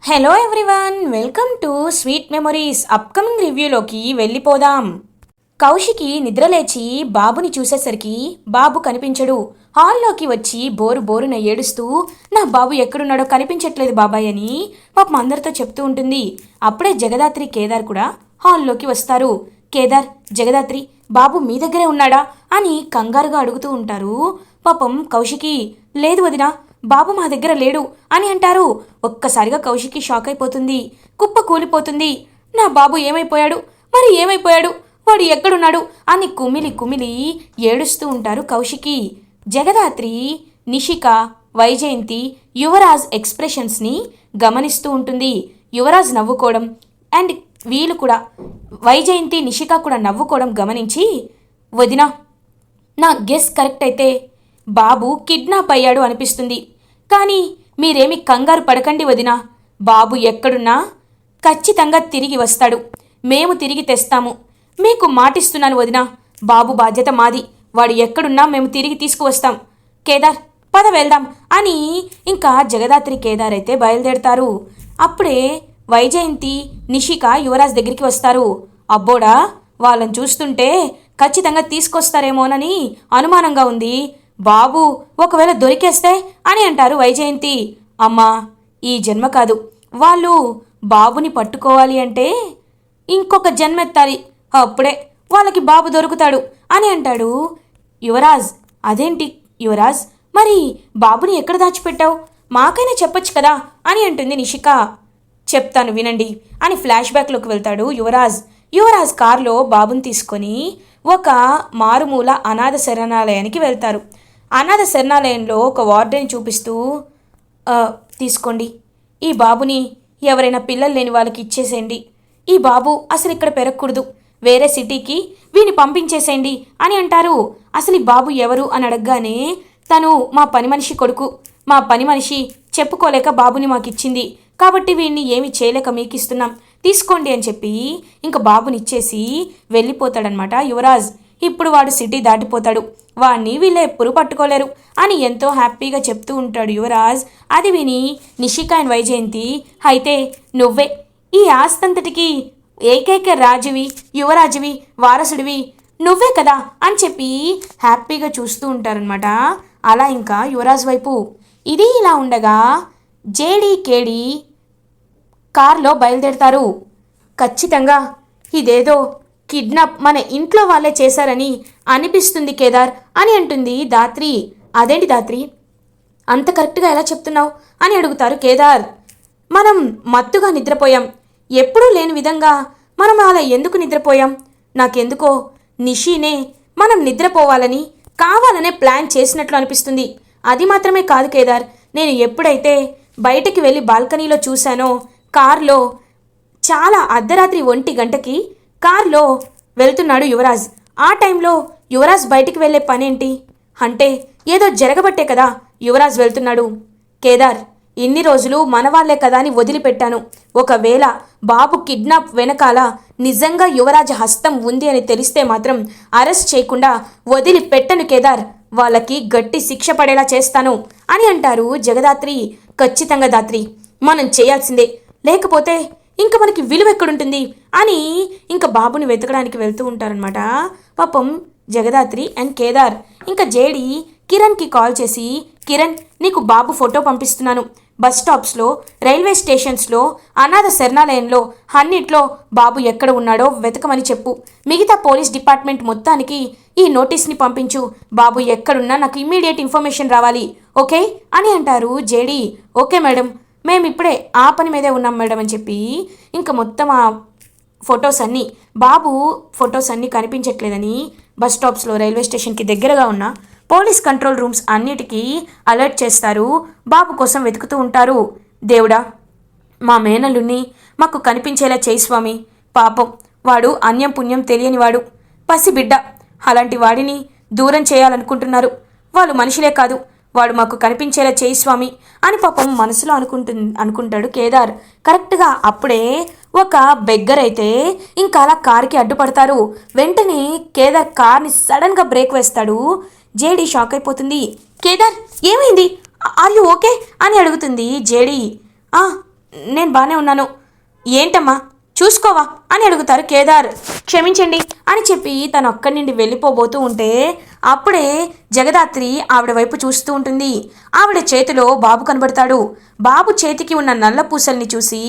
Hello everyone, welcome to sweet memories. Upcoming రివ్యూలోకి వెళ్ళిపోదాం. కౌశికి నిద్రలేచి బాబుని చూసేసరికి బాబు కనిపించడు. హాల్లోకి వచ్చి బోరు బోరున ఏడుస్తూ నా బాబు ఎక్కడున్నాడో కనిపించట్లేదు బాబాయ్ అని పాపం అందరితో చెప్తూ ఉంటుంది. అప్పుడే జగదాత్రి కేదార్ కూడా హాల్లోకి వస్తారు. కేదార్, జగదాత్రి, బాబు మీ దగ్గరే ఉన్నాడా అని కంగారుగా అడుగుతూ ఉంటారు. పాపం కౌశికి, లేదు వదినా, బాబు మా దగ్గర లేడు అని అంటారు. ఒక్కసారిగా కౌశికి షాక్ అయిపోతుంది. కుప్ప కూలిపోతుంది. నా బాబు ఏమైపోయాడు, మరి ఏమైపోయాడు, వాడు ఎక్కడున్నాడు అని కుమిలి కుమిలి ఏడుస్తూ ఉంటారు కౌశికి. జగదాత్రి, నిషిక, వైజయంతి, యువరాజ్ ఎక్స్ప్రెషన్స్ని గమనిస్తూ ఉంటుంది. యువరాజ్ నవ్వుకోవడం అండ్ వీళ్ళు కూడా, వైజయంతి, నిషిక కూడా నవ్వుకోవడం గమనించి, వదినా, నా గెస్ కరెక్ట్ అయితే బాబు కిడ్నాప్ అయ్యాడు అనిపిస్తుంది. కానీ మీరేమి కంగారు పడకండి వదినా, బాబు ఎక్కడున్నా ఖచ్చితంగా తిరిగి వస్తాడు. మేము తిరిగి తెస్తాము. మీకు మాటిస్తున్నాను వదినా, బాబు బాధ్యత మాది. వాడు ఎక్కడున్నా మేము తిరిగి తీసుకువస్తాం. కేదార్, పద వెళ్దాం అని ఇంకా జగదాత్రి, కేదార్ అయితే బయలుదేరతారు. అప్పుడే వైజయంతి, నిషిక యువరాజ్ దగ్గరికి వస్తారు. అబ్బోడా, వాళ్ళని చూస్తుంటే ఖచ్చితంగా తీసుకొస్తారేమోనని అనుమానంగా ఉంది. బాబు ఒకవేళ దొరికేస్తే అని అంటారు వైజయంతి. అమ్మా, ఈ జన్మ కాదు, వాళ్ళు బాబుని పట్టుకోవాలి అంటే ఇంకొక జన్మెత్తాలి, అప్పుడే వాళ్ళకి బాబు దొరుకుతాడు అని అంటాడు యువరాజ్. అదేంటి యువరాజ్, మరి బాబుని ఎక్కడ దాచిపెట్టావు, మాకైనా చెప్పొచ్చు కదా అని అంటుంది నిషిక. చెప్తాను వినండి అని ఫ్లాష్ బ్యాక్లోకి వెళ్తాడు యువరాజ్. యువరాజ్ కారులో బాబుని తీసుకొని ఒక మారుమూల అనాథ శరణాలయానికి వెళ్తారు. అనాథ శరణాలయంలో ఒక వార్డెన్ చూపిస్తూ, తీసుకోండి, ఈ బాబుని ఎవరైనా పిల్లలు లేని వాళ్ళకి ఇచ్చేసేయండి. ఈ బాబు అసలు ఇక్కడ పెరగకూడదు, వేరే సిటీకి వీని పంపించేసేయండి అని అంటారు. అసలు ఈ బాబు ఎవరు అని అడగగానే, తను మా పని మనిషి కొడుకు, మా పని మనిషి చెప్పుకోలేక బాబుని మాకిచ్చింది, కాబట్టి వీడిని ఏమి చేయలేక మీకు ఇస్తున్నాం, తీసుకోండి అని చెప్పి ఇంక బాబునిచ్చేసి వెళ్ళిపోతాడనమాట యువరాజ్. ఇప్పుడు వాడు సిటీ దాటిపోతాడు, వాడిని వీళ్ళు ఎప్పుడు పట్టుకోలేరు అని ఎంతో హ్యాపీగా చెప్తూ ఉంటాడు యువరాజ్. అది విని నిషిక అండ్ వైజయంతి, అయితే నువ్వే ఈ ఆస్తంతటికి ఏకైక రాజువి, యువరాజువి, వారసుడివి నువ్వే కదా అని చెప్పి హ్యాపీగా చూస్తూ ఉంటారనమాట. అలా ఇంకా యువరాజ్ వైపు. ఇది ఇలా ఉండగా జేడీ, కేడీ కార్లో బయలుదేరతారు. ఖచ్చితంగా ఇదేదో కిడ్నాప్ మన ఇంట్లో వాళ్ళే చేశారని అనిపిస్తుంది కేదార్ అని అంటుంది దాత్రి. అదేంటి దాత్రి, అంత కరెక్ట్గా ఎలా చెప్తున్నావు అని అడుగుతారు కేదార్. మనం మత్తుగా నిద్రపోయాం, ఎప్పుడూ లేని విధంగా మనం అలా ఎందుకు నిద్రపోయాం? నాకెందుకో నిషీనే మనం నిద్రపోవాలని కావాలనే ప్లాన్ చేసినట్లు అనిపిస్తుంది. అది మాత్రమే కాదు కేదార్, నేను ఎప్పుడైతే బయటికి వెళ్ళి బాల్కనీలో చూశానో, కార్లో చాలా అర్ధరాత్రి 1 గంటకి కార్లో వెళ్తున్నాడు యువరాజ్. ఆ టైంలో యువరాజ్ బయటికి వెళ్ళే పనేంటి అంటే ఏదో జరగబట్టే కదా యువరాజ్ వెళ్తున్నాడు. కేదార్, ఇన్ని రోజులు మన వాళ్ళే కదా అని వదిలిపెట్టాను. ఒకవేళ బాబు కిడ్నాప్ వెనకాల నిజంగా యువరాజ్ హస్తం ఉంది అని తెలిస్తే మాత్రం అరెస్ట్ చేయకుండా వదిలిపెట్టను కేదార్, వాళ్ళకి గట్టి శిక్ష పడేలా చేస్తాను అని అంటారు జగదాత్రి. ఖచ్చితంగా దాత్రి, మనం చేయాల్సిందే, లేకపోతే ఇంకా మనకి విలువ ఎక్కడుంటుంది అని ఇంకా బాబుని వెతకడానికి వెళ్తూ ఉంటారనమాట పాపం జగదాత్రి అండ్ కేదార్. ఇంకా జేడి కిరణ్కి కాల్ చేసి, కిరణ్, నీకు బాబు ఫోటో పంపిస్తున్నాను. బస్ స్టాప్స్లో, రైల్వే స్టేషన్స్లో, అనాథ శరణాలయంలో అన్నిట్లో బాబు ఎక్కడ ఉన్నాడో వెతకమని చెప్పు. మిగతా పోలీస్ డిపార్ట్మెంట్ మొత్తానికి ఈ నోటీస్ని పంపించు. బాబు ఎక్కడున్నా నాకు ఇమ్మీడియట్ ఇన్ఫర్మేషన్ రావాలి, ఓకే అని అంటారు జేడి. ఓకే మేడం, మేము ఇప్పుడే ఆ పని మీదే ఉన్నాం మేడం అని చెప్పి ఇంకా మొత్తం ఆ ఫొటోస్ అన్నీ, బాబు ఫొటోస్ అన్నీ కనిపించట్లేదని బస్ స్టాప్స్లో, రైల్వే స్టేషన్కి దగ్గరగా ఉన్న పోలీస్ కంట్రోల్ రూమ్స్ అన్నిటికీ అలర్ట్ చేస్తారు. బాబు కోసం వెతుకుతూ ఉంటారు. దేవుడా, మా మేనల్లుని మాకు కనిపించేలా చేయి స్వామి. పాపం వాడు అన్యం పుణ్యం తెలియనివాడు, పసిబిడ్డ. అలాంటి వాడిని దూరం చేయాలనుకుంటున్నారు. వాళ్ళు మనుషులే కాదు, వాడు మాకు కనిపించేలా చేయి స్వామి అని పాపం మనసులో అనుకుంటాడు కేదార్. కరెక్ట్గా అప్పుడే ఒక బెగ్గర్ అయితే ఇంకా అలా కార్కి అడ్డుపడతారు. వెంటనే కేదార్ కార్ని సడన్గా బ్రేక్ వేస్తాడు. జేడీ షాక్ అయిపోతుంది. కేదార్, ఏమైంది, ఆర్ యు ఓకే అని అడుగుతుంది జేడీ. నేను బాగానే ఉన్నాను. ఏంటమ్మా చూసుకోవా అని అడుగుతారు కేదార్. క్షమించండి అని చెప్పి తను అక్కడి నుండి వెళ్ళిపోబోతూ ఉంటే అప్పుడే జగదాత్రి ఆవిడ వైపు చూస్తూ ఉంటుంది. ఆవిడ చేతిలో బాబు కనబడతాడు. బాబు చేతికి ఉన్న నల్ల పూసల్ని చూసి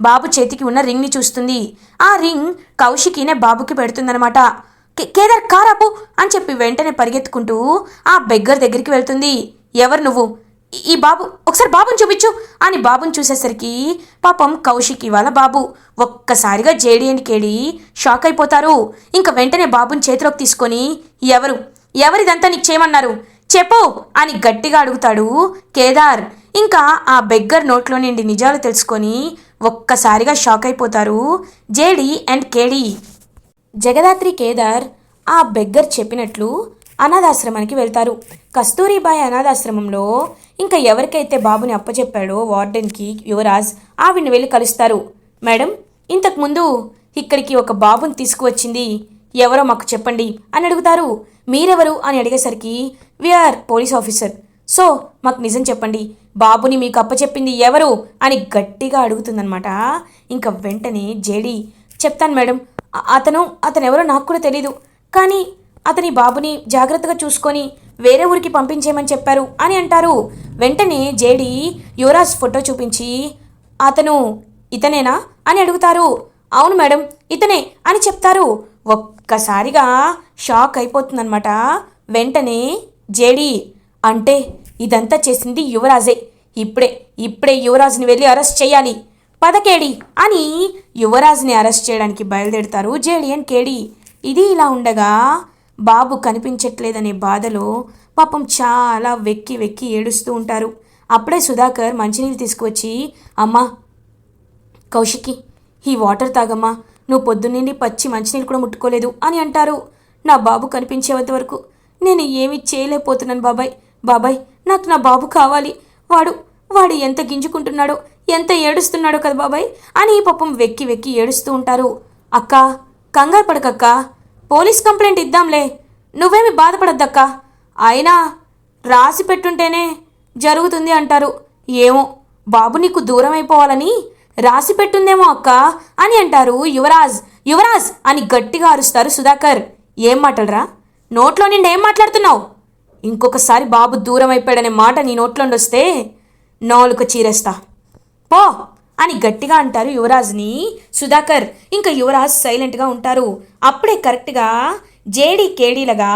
బాబు చేతికి ఉన్న రింగ్ని చూస్తుంది. ఆ రింగ్ కౌశికినే బాబుకి పెడుతుందనమాట. కేదార్ కారాపు అని చెప్పి వెంటనే పరిగెత్తుకుంటూ ఆ బెగ్గర్ దగ్గరికి వెళ్తుంది. ఎవరు నువ్వు? ఈ బాబు ఒకసారి బాబుని చూపించు అని బాబుని చూసేసరికి పాపం కౌశికి వాళ్ళ బాబు. ఒక్కసారిగా జేడి అండ్ కేడి షాక్ అయిపోతారు. ఇంకా వెంటనే బాబుని చేతిలోకి తీసుకొని ఎవరిదంతా నీకు చేయమన్నారు చెప్పు అని గట్టిగా అడుగుతాడు కేదార్. ఇంకా ఆ బెగ్గర్ నోట్లో నుండి నిజాలు తెలుసుకొని ఒక్కసారిగా షాక్ అయిపోతారు జేడి అండ్ కేడి. జగదాత్రి కేదార్ ఆ బెగ్గర్ చెప్పినట్లు అనాథాశ్రమానికి వెళ్తారు. కస్తూరిబాయి అనాథాశ్రమంలో ఇంకా ఎవరికైతే బాబుని అప్పచెప్పాడో వార్డెన్కి యువరాజ్ ఆవిడ్ని వెళ్ళి కలుస్తారు. మేడం, ఇంతకుముందు ఇక్కడికి ఒక బాబుని తీసుకువచ్చింది ఎవరో మాకు చెప్పండి అని అడుగుతారు. మీరెవరు అని అడిగేసరికి వీఆర్ పోలీస్ ఆఫీసర్. సో మాకు నిజం చెప్పండి, బాబుని మీకు అప్పచెప్పింది ఎవరు అని గట్టిగా అడుగుతుందనమాట. ఇంకా వెంటనే జేడి చెప్తాను మేడం, అతనెవరో నాకు కూడా తెలీదు, కానీ అతని బాబుని జాగ్రత్తగా చూసుకొని వేరే ఊరికి పంపించేయమని చెప్పారు అని అంటారు. వెంటనే జేడి యువరాజ్ ఫోటో చూపించి అతను ఇతనేనా అని అడుగుతారు. అవును మేడం ఇతనే అని చెప్తారు. ఒక్కసారిగా షాక్ అయిపోతుందన్నమాట. వెంటనే జేడి అంటే ఇదంతా చేసింది యువరాజే, ఇప్పుడే యువరాజ్ని వెళ్ళి అరెస్ట్ చేయాలి, పదకేడి అని యువరాజ్ని అరెస్ట్ చేయడానికి బయలుదేరుతారు జేడి అండ్ కేడి. ఇది ఇలా ఉండగా బాబు కనిపించట్లేదనే బాధలో పాపం చాలా వెక్కి వెక్కి ఏడుస్తూ ఉంటారు. అప్పుడే సుధాకర్ మంచినీళ్ళు తీసుకువచ్చి, అమ్మా కౌశికి ఈ వాటర్ తాగమ్మా, నువ్వు పొద్దున్నండి పచ్చి మంచినీళ్ళు కూడా ముట్టుకోలేదు అని అంటారు. నా బాబు కనిపించేంత వరకు నేను ఏమీ చేయలేకపోతున్నాను బాబాయ్ నాకు నా బాబు కావాలి, వాడు ఎంత గింజుకుంటున్నాడో ఎంత ఏడుస్తున్నాడో కదా బాబాయ్ అని పాపం వెక్కి వెక్కి ఏడుస్తూ ఉంటారు. అక్క కంగారు పడకక్క, పోలీస్ కంప్లైంట్ ఇద్దాంలే, నువ్వేమి బాధపడద్దక్క, అయినా రాసి పెట్టుంటేనే జరుగుతుంది అంటారు. ఏమో బాబు నీకు దూరం అయిపోవాలని రాసి పెట్టుందేమో అక్క అని అంటారు యువరాజ్ అని గట్టిగా అరుస్తారు సుధాకర్. ఏం మాటలరా, నోట్లో నిండా ఏం మాట్లాడుతున్నావు? ఇంకొకసారి బాబు దూరం అయిపోయాడనే మాట నీ నోట్లోండి వస్తే నాలుక చీరేస్తా పో అని గట్టిగా అంటారు యువరాజ్ని సుధాకర్. ఇంకా యువరాజ్ సైలెంట్గా ఉంటారు. అప్పుడే కరెక్ట్గా జేడి కేడీలగా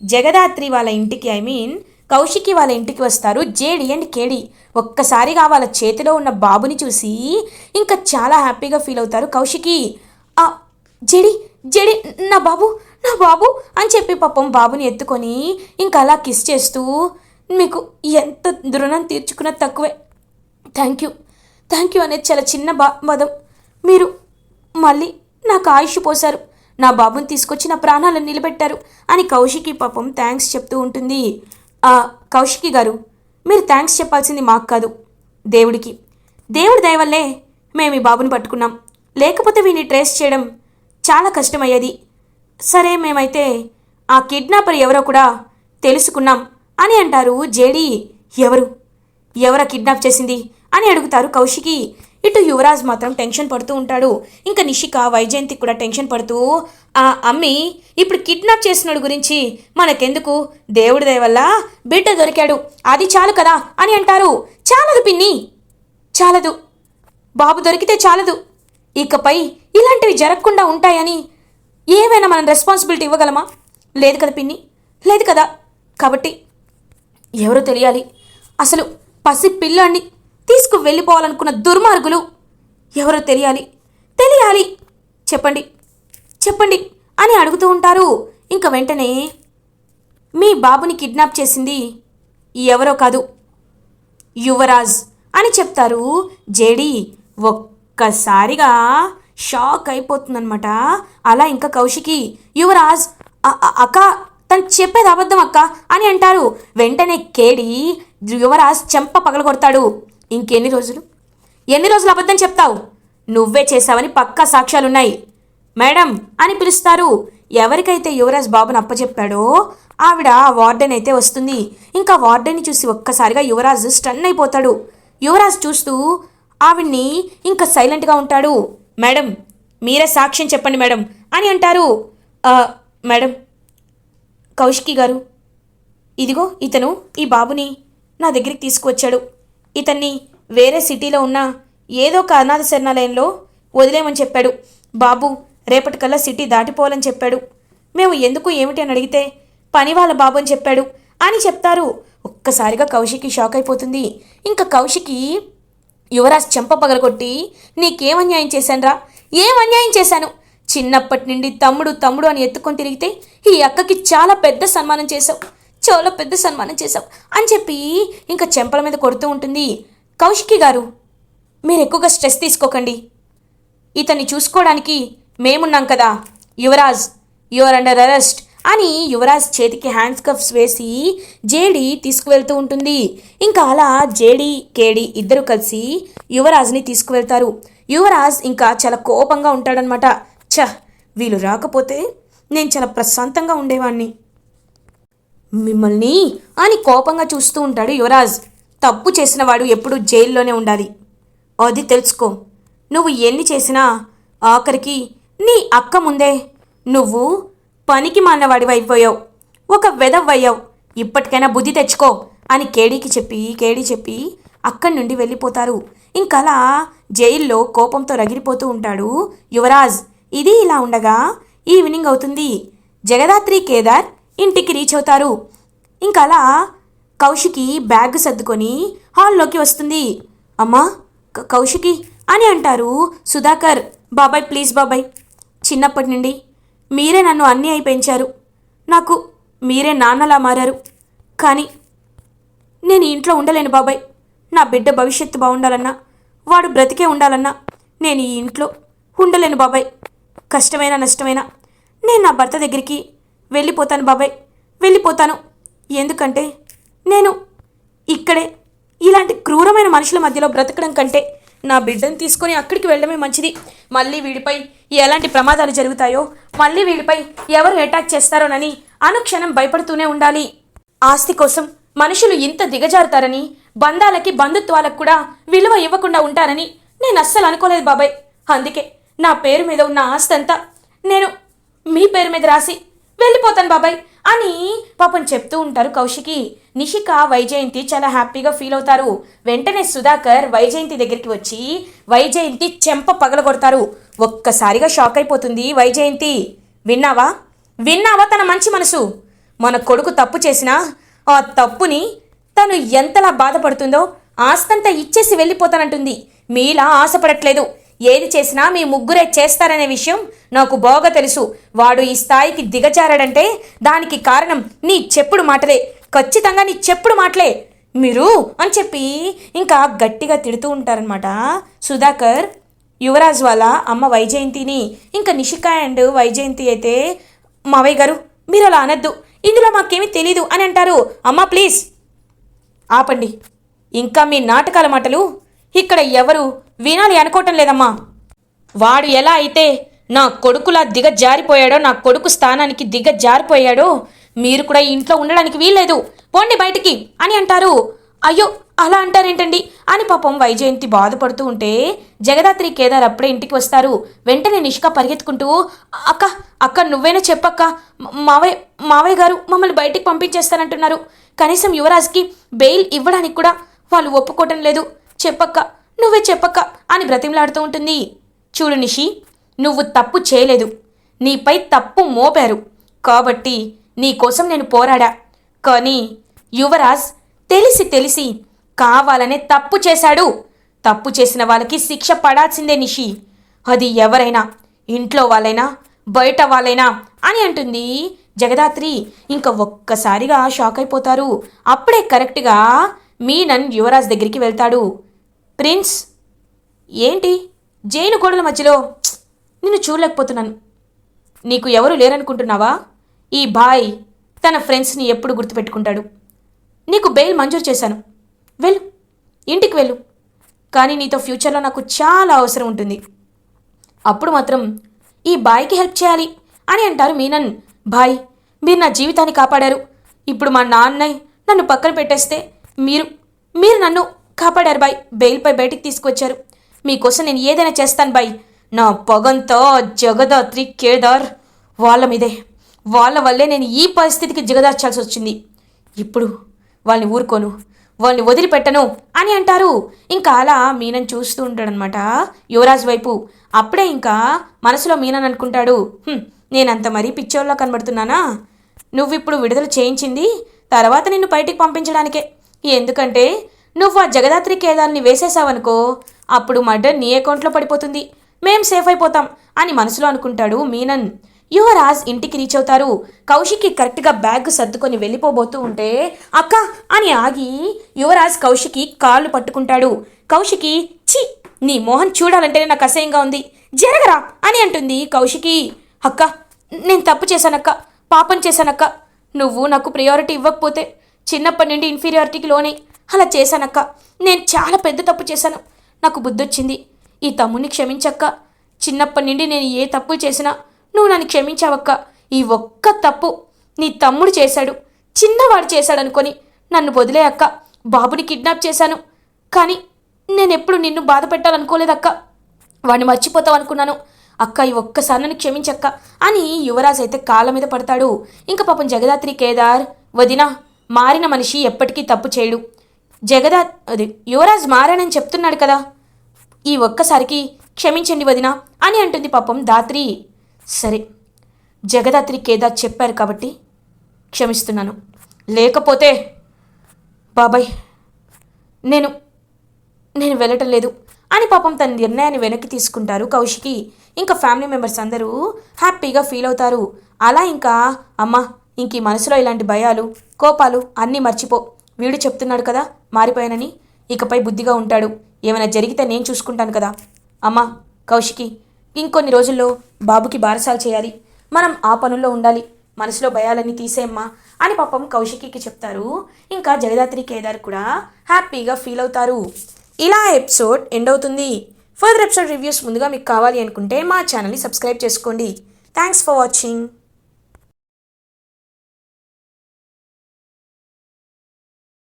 జగదాత్రి వాళ్ళ ఇంటికి కౌశికి వాళ్ళ ఇంటికి వస్తారు జేడి అండ్ కేడి. ఒక్కసారిగా వాళ్ళ చేతిలో ఉన్న బాబుని చూసి ఇంకా చాలా హ్యాపీగా ఫీల్ అవుతారు కౌశికి. జేడి నా బాబు అని చెప్పి పాపం బాబుని ఎత్తుకొని ఇంకా అలా కిస్ చేస్తూ, మీకు ఎంత రుణం తీర్చుకున్నా తక్కువే, థ్యాంక్ యూ అనేది చాలా చిన్న పదం, మీరు మళ్ళీ నాకు ఆయుష్ పోశారు, నా బాబుని తీసుకొచ్చి నా ప్రాణాలను నిలబెట్టారు అని కౌశికి పాపం థ్యాంక్స్ చెప్తూ ఉంటుంది. కౌశికి గారు, మీరు థ్యాంక్స్ చెప్పాల్సింది మాకు కాదు, దేవుడి దయ వల్లే మేము ఈ బాబుని పట్టుకున్నాం, లేకపోతే వీడిని ట్రేస్ చేయడం చాలా కష్టమయ్యేది. సరే మేమైతే ఆ కిడ్నాపర్ ఎవరో కూడా తెలుసుకున్నాం అని అంటారు జేడి. ఎవరా కిడ్నాప్ చేసింది అని అడుగుతారు కౌశికి. ఇటు యువరాజ్ మాత్రం టెన్షన్ పడుతూ ఉంటాడు. ఇంకా నిషిక వైజయంతి కూడా టెన్షన్ పడుతూ, అమ్మి ఇప్పుడు కిడ్నాప్ చేసినాడు గురించి మనకెందుకు, దేవుడి దయ వల్ల బిడ్డ దొరికాడు, అది చాలు కదా అని అంటారు. చాలదు పిన్ని, చాలదు, బాబు దొరికితే చాలదు, ఇకపై ఇలాంటివి జరగకుండా ఉంటాయని ఏమైనా మనం రెస్పాన్సిబిలిటీ ఇవ్వగలమా? లేదు కదా పిన్ని, లేదు కదా. కాబట్టి ఎవరో తెలియాలి, అసలు పసి పిల్లాన్ని తీసుకు వెళ్ళిపోవాలనుకున్న దుర్మార్గులు ఎవరో తెలియాలి, చెప్పండి అని అడుగుతూ ఉంటారు. ఇంకా వెంటనే మీ బాబుని కిడ్నాప్ చేసింది ఎవరో కాదు, యువరాజ్ అని చెప్తారు జేడి. ఒక్కసారిగా షాక్ అయిపోతుందనమాట. అలా ఇంకా కౌశికి, యువరాజ్ అక్క తను చెప్పేది అబద్ధం అక్క అని అంటారు. వెంటనే కేడి యువరాజ్ చెంప పగలగొడతాడు. ఇంకెన్ని రోజులు అబద్ధం చెప్తావు? నువ్వే చేశావని పక్కా సాక్ష్యాలున్నాయి మేడం అని పిలుస్తారు. ఎవరికైతే యువరాజ్ బాబుని అప్పచెప్పాడో ఆవిడ వార్డెన్ అయితే వస్తుంది. ఇంకా వార్డెన్ని చూసి ఒక్కసారిగా యువరాజ్ స్టన్ అయిపోతాడు. యువరాజ్ చూస్తూ, ఆవిడ్ని ఇంకా సైలెంట్గా ఉంటాడు. మేడం మీరే సాక్ష్యం చెప్పండి మేడం అని అంటారు. మేడం కౌశికి గారు, ఇదిగో ఇతను ఈ బాబుని నా దగ్గరికి తీసుకువచ్చాడు. ఇతన్ని వేరే సిటీలో ఉన్న ఏదో ఒక అనాథ శరణాలయంలో వదిలేమని చెప్పాడు. బాబు రేపటికల్లా సిటీ దాటిపోవాలని చెప్పాడు. మేము ఎందుకు ఏమిటి అని అడిగితే పని వాళ్ళ బాబు అని చెప్పాడు అని చెప్తారు. ఒక్కసారిగా కౌశికి షాక్ అయిపోతుంది. ఇంకా కౌశికి యువరాజ్ చెంప పగలగొట్టి, నీకేం అన్యాయం చేశానురా, ఏం అన్యాయం చేశాను? చిన్నప్పటి నుండి తమ్ముడు తమ్ముడు అని ఎత్తుకొని తిరిగితే ఈ అక్కకి చాలా పెద్ద సన్మానం చేశావు, చాలా పెద్ద సన్మానం చేశావు అని చెప్పి ఇంకా చెంపల మీద కొడుతూ ఉంటుంది. కౌశికి గారు, మీరు ఎక్కువగా స్ట్రెస్ తీసుకోకండి, ఇతన్ని చూసుకోవడానికి మేమున్నాం కదా. యువరాజ్ యువర్ అండర్ అరెస్ట్ అని యువరాజ్ చేతికి హ్యాండ్స్ కఫ్స్ వేసి జేడి తీసుకువెళ్తూ ఉంటుంది. ఇంకా అలా జేడి కేడి ఇద్దరు కలిసి యువరాజ్ని తీసుకువెళ్తారు. యువరాజ్ ఇంకా చాలా కోపంగా ఉంటాడనమాట. వీళ్ళు రాకపోతే నేను చాలా ప్రశాంతంగా ఉండేవాణ్ణి, మిమ్మల్ని అని కోపంగా చూస్తూ ఉంటాడు యువరాజ్. తప్పు చేసిన వాడు ఎప్పుడూ జైల్లోనే ఉండాలి, అది తెలుసుకో. నువ్వు ఎన్ని చేసినా ఆఖరికి నీ అక్క ముందే నువ్వు పనికి మాన్నవాడివైపోయావు, ఒక వెధవయ్యావు, ఇప్పటికైనా బుద్ధి తెచ్చుకో అని కేడీ చెప్పి అక్కడి నుండి వెళ్ళిపోతారు. ఇంకలా జైల్లో కోపంతో రగిలిపోతూ ఉంటాడు యువరాజ్. ఇది ఇలా ఉండగా ఈవినింగ్ అవుతుంది. జగదాత్రి కేదార్ ఇంటికి రీచ్ అవుతారు. ఇంకలా కౌశికి బ్యాగ్ సర్దుకొని హాల్లోకి వస్తుంది. అమ్మా కౌశికి అని అంటారు సుధాకర్. బాబాయ్ ప్లీజ్ బాబాయ్, చిన్నప్పటి నుండి మీరే నన్ను అన్నీ అయి పెంచారు, నాకు మీరే నాన్నలా మారారు. కానీ నేను ఇంట్లో ఉండలేను బాబాయ్. నా బిడ్డ భవిష్యత్తు బాగుండాలన్నా, వాడు బ్రతికే ఉండాలన్నా నేను ఈ ఇంట్లో ఉండలేను బాబాయ్. కష్టమైనా నష్టమైనా నేను నా భర్త దగ్గరికి వెళ్ళిపోతాను బాబాయ్, వెళ్ళిపోతాను. ఎందుకంటే నేను ఇక్కడే ఇలాంటి క్రూరమైన మనుషుల మధ్యలో బ్రతకడం కంటే నా బిడ్డను తీసుకొని అక్కడికి వెళ్ళడమే మంచిది. మళ్ళీ వీడిపై ఎలాంటి ప్రమాదాలు జరుగుతాయో, మళ్ళీ వీడిపై ఎవరు అటాక్ చేస్తారోనని అనుక్షణం భయపడుతూనే ఉండాలి. ఆస్తి కోసం మనుషులు ఇంత దిగజారుతారని, బంధాలకి బంధుత్వాలకు కూడా విలువ ఇవ్వకుండా ఉంటారని నేను అస్సలు అనుకోలేదు బాబాయ్. అందుకే నా పేరు మీద ఉన్న ఆస్తి అంతా నేను మీ పేరు మీద రాసి వెళ్ళిపోతాను బాబాయ్ అని పాపం చెప్తూ ఉంటారు కౌశికి. నిషిక వైజయంతి చాలా హ్యాపీగా ఫీల్ అవుతారు. వెంటనే సుధాకర్ వైజయంతి దగ్గరికి వచ్చి వైజయంతి చెంప పగలగొడతారు. ఒక్కసారిగా షాక్ అయిపోతుంది వైజయంతి. విన్నావా తన మంచి మనసు? మన కొడుకు తప్పు చేసినా ఆ తప్పుని తను ఎంతలా బాధపడుతుందో ఆస్తంతా ఇచ్చేసి వెళ్ళిపోతానంటుంది. మీలా ఆశపడట్లేదు. ఏది చేసినా మీ ముగ్గురే చేస్తారనే విషయం నాకు బాగా తెలుసు. వాడు ఈ స్థాయికి దిగజారాడంటే దానికి కారణం నీ చెప్పుడు మాటలే, ఖచ్చితంగా నీ చెప్పుడు మాటలే మీరు అని చెప్పి ఇంకా గట్టిగా తిడుతూ ఉంటారనమాట సుధాకర్ యువరాజ్ వాళ్ళ అమ్మ వైజయంతిని. ఇంకా నిషిక అండ్ వైజయంతి అయితే, మావయ్య గారు మీరు అలా అనద్దు, ఇందులో మాకేమీ తెలీదు అని అంటారు. అమ్మ ప్లీజ్ ఆపండి, ఇంకా మీ నాటకాల మాటలు ఇక్కడ ఎవరు వినాలి అనుకోవటం లేదమ్మా. వాడు ఎలా అయితే నా కొడుకులా దిగజారిపోయాడో, నా కొడుకు స్థానానికి దిగజారిపోయాడో, మీరు కూడా ఇంట్లో ఉండడానికి వీల్లేదు, పోండి బయటికి అని అంటారు. అయ్యో అలా అంటారేంటండి అని పాపం వైజయంతి బాధపడుతూ ఉంటే జగదాత్రి కేదార్ అప్పుడే ఇంటికి వస్తారు. వెంటనే నిష్క పరిగెత్తుకుంటూ, అక్క నువ్వేనా చెప్పక్క, మావయ్య గారు మమ్మల్ని బయటికి పంపించేస్తానంటున్నారు, కనీసం యువరాజ్కి బెయిల్ ఇవ్వడానికి కూడా వాళ్ళు ఒప్పుకోవటం లేదు, చెప్పక్క నువ్వే చెప్పక్క అని బ్రతిమలాడుతూ ఉంటుంది. చూడు నిషి, నువ్వు తప్పు చేయలేదు, నీపై తప్పు మోపారు కాబట్టి నీకోసం నేను పోరాడా. కానీ యువరాజ్ తెలిసి కావాలనే తప్పు చేశాడు. తప్పు చేసిన వాళ్ళకి శిక్ష పడాల్సిందే నిషి, అది ఎవరైనా, ఇంట్లో వాళ్ళైనా బయట వాళ్ళైనా అని అంటుంది జగదాత్రి. ఇంకా ఒక్కసారిగా షాక్ అయిపోతారు. అప్పుడే కరెక్ట్గా మీనన్ యువరాజ్ దగ్గరికి వెళ్తాడు. ప్రిన్స్, ఏంటి జైలు గోడల మధ్యలో నిన్ను చూడలేకపోతున్నాను, నీకు ఎవరు లేరనుకుంటున్నావా? ఈ బాయ్ తన ఫ్రెండ్స్ని ఎప్పుడు గుర్తుపెట్టుకుంటాడు. నీకు బెయిల్ మంజూరు చేశాను, వెళ్ళు, ఇంటికి వెళ్ళు. కానీ నీతో ఫ్యూచర్లో నాకు చాలా అవసరం ఉంటుంది, అప్పుడు మాత్రం ఈ బాయ్కి హెల్ప్ చేయాలి అని అంటారు మీనన్. బాయ్ మీరు నా జీవితాన్ని కాపాడారు, ఇప్పుడు మా నాన్నయ్య నన్ను పక్కన పెట్టేస్తే మీరు నన్ను కాపాడారు బాయ్, బెయిల్పై బయటికి తీసుకొచ్చారు, మీకోసం నేను ఏదైనా చేస్తాను బాయ్. నా పొగంతో జగదాత్రి కేదార్ వాళ్ళ మీదే, వాళ్ళ వల్లే నేను ఈ పరిస్థితికి దిగదార్చాల్సి వచ్చింది. ఇప్పుడు వాళ్ళని ఊరుకోను, వాళ్ళని వదిలిపెట్టను అని అంటారు. ఇంకా అలా మీనన్ చూస్తూ ఉంటాడనమాట యువరాజ్ వైపు. అప్పుడే ఇంకా మనసులో మీనన్ అనుకుంటాడు, నేనంత మరీ పిచ్చోళ్ళ కనబడుతున్నానా? నువ్విప్పుడు విడుదల చేయించింది తర్వాత నిన్ను బయటికి పంపించడానికే. ఎందుకంటే నువ్వు ఆ జగదాత్రి కేదార్ని వేసేసావనుకో, అప్పుడు మర్డర్ నీ అకౌంట్లో పడిపోతుంది, మేం సేఫ్ అయిపోతాం అని మనసులో అనుకుంటాడు మీనన్. యువరాజ్ ఇంటికి రీచ్ అవుతారు. కౌశిక్కి కరెక్ట్గా బ్యాగ్ సర్దుకొని వెళ్ళిపోబోతూ ఉంటే అక్క అని ఆగి యువరాజ్ కౌశికి కాళ్ళు పట్టుకుంటాడు. కౌశికి ఛీ, నీ మోహన్ చూడాలంటేనే నాకు అసహ్యంగా ఉంది, జరగరా అని అంటుంది కౌశికి. అక్క నేను తప్పు చేశానక్క, పాపం చేశానక్క. నువ్వు నాకు ప్రయారిటీ ఇవ్వకపోతే చిన్నప్పటి నుండి ఇన్ఫీరియారిటీకి లోనే అలా చేశానక్క. నేను చాలా పెద్ద తప్పు చేశాను, నాకు బుద్ధొచ్చింది. ఈ తమ్ముడిని క్షమించక్క. చిన్నప్పటి నుండి నేను ఏ తప్పు చేసినా నువ్వు నన్ను క్షమించావక్క. ఈ ఒక్క తప్పు నీ తమ్ముడు చేశాడు, చిన్నవాడు చేశాడనుకొని నన్ను వదిలే అక్క. బాబుని కిడ్నాప్ చేశాను, కానీ నేనెప్పుడు నిన్ను బాధ పెట్టాలనుకోలేదక్క. వాడిని మర్చిపోతావు అనుకున్నాను అక్క. ఈ ఒక్కసారి నన్ను క్షమించక్క అని యువరాజ్ అయితే కాళ్ళ మీద పడతాడు. ఇంకా పాపం జగదాత్రి కేదార్, వదినా మారిన మనిషి ఎప్పటికీ తప్పు చేయడు. యువరాజ్ మారానని చెప్తున్నాడు కదా, ఈ ఒక్కసారికి క్షమించండి వదినా అని అంటుంది పాపం దాత్రి. సరే, జగదాత్రి కేదార్ చెప్పారు కాబట్టి క్షమిస్తున్నాను, లేకపోతే బాబాయ్ నేను వెళ్ళటం లేదు అని పాపం తన నిర్ణయాన్ని వెనక్కి తీసుకుంటారు కౌశికి. ఇంకా ఫ్యామిలీ మెంబర్స్ అందరూ హ్యాపీగా ఫీల్ అవుతారు. అలా ఇంకా అమ్మ ఇంక ఈ మనసులో ఇలాంటి భయాలు కోపాలు అన్నీ మర్చిపో, వీడు చెప్తున్నాడు కదా మారిపోయానని, ఇకపై బుద్ధిగా ఉంటాడు, ఏమైనా జరిగితే నేను చూసుకుంటాను కదా. అమ్మ కౌశికి ఇంకొన్ని రోజుల్లో బాబుకి బారసాలు చేయాలి, మనం ఆ పనుల్లో ఉండాలి, మనసులో భయాలన్నీ తీసేయమ్మా అని పాపం కౌశికి చెప్తారు. ఇంకా జగదాత్రి కేదార్ కూడా హ్యాపీగా ఫీల్ అవుతారు. ఇలా ఎపిసోడ్ ఎండ్ అవుతుంది. ఫర్దర్ ఎపిసోడ్ రివ్యూస్ ముందుగా మీకు కావాలి అనుకుంటే మా ఛానల్ని సబ్స్క్రైబ్ చేసుకోండి. Thanks for watching.